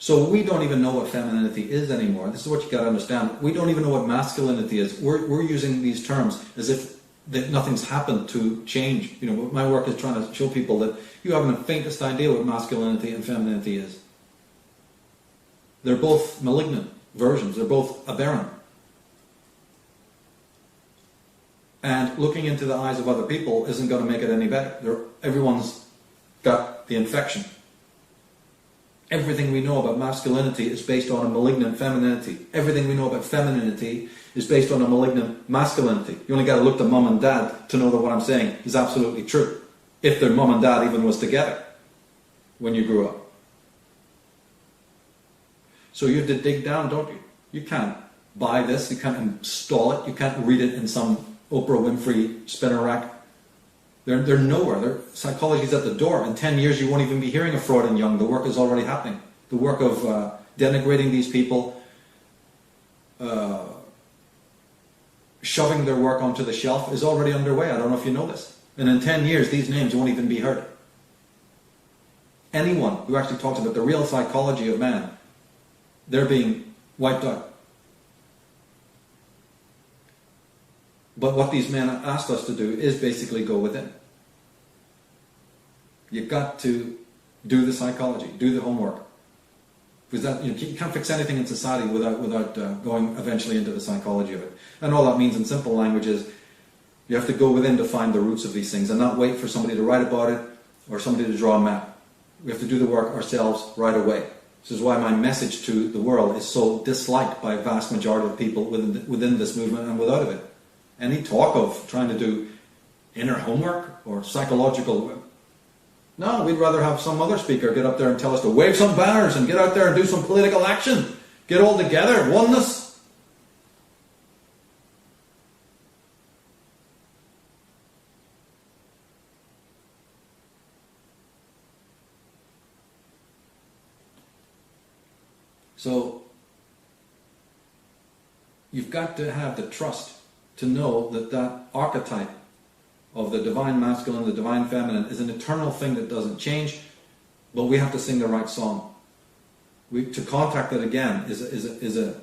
So we don't even know what femininity is anymore. This is what you got to understand. We don't even know what masculinity is. We're using these terms as if that nothing's happened to change. You know, my work is trying to show people that you haven't the faintest idea what masculinity and femininity is. They're both malignant versions. They're both aberrant. And looking into the eyes of other people isn't going to make it any better. Everyone's got the infection. Everything we know about masculinity is based on a malignant femininity. Everything we know about femininity is based on a malignant masculinity. You only got to look to mum and dad to know that what I'm saying is absolutely true. If their mum and dad even was together when you grew up. So you have to dig down, don't you? You can't buy this, you can't install it, you can't read it in some Oprah Winfrey spinner rack. They're nowhere. Psychology's at the door. In 10 years you won't even be hearing of Freud and Jung. The work is already happening. The work of denigrating these people, shoving their work onto the shelf is already underway. I don't know if you know this. And in 10 years these names won't even be heard. Anyone who actually talks about the real psychology of man, they're being wiped out. But what these men asked us to do is basically go within. You've got to do the psychology, do the homework. Because that, you can't fix anything in society without going eventually into the psychology of it. And all that means in simple language is you have to go within to find the roots of these things and not wait for somebody to write about it or somebody to draw a map. We have to do the work ourselves right away. This is why my message to the world is so disliked by a vast majority of people within this movement and without of it. Any talk of trying to do inner homework or psychological... No, we'd rather have some other speaker get up there and tell us to wave some banners and get out there and do some political action. Get all together, oneness. So, you've got to have the trust to know that that archetype of the divine masculine, the divine feminine, is an eternal thing that doesn't change, but we have to sing the right song. To contact it again is a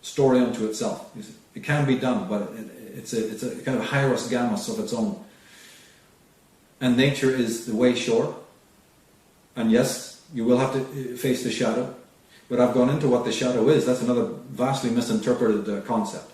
story unto itself. It can be done, but it's a kind of hieros gammas of its own. And nature is the way short. And yes, you will have to face the shadow. But I've gone into what the shadow is. That's another vastly misinterpreted concept.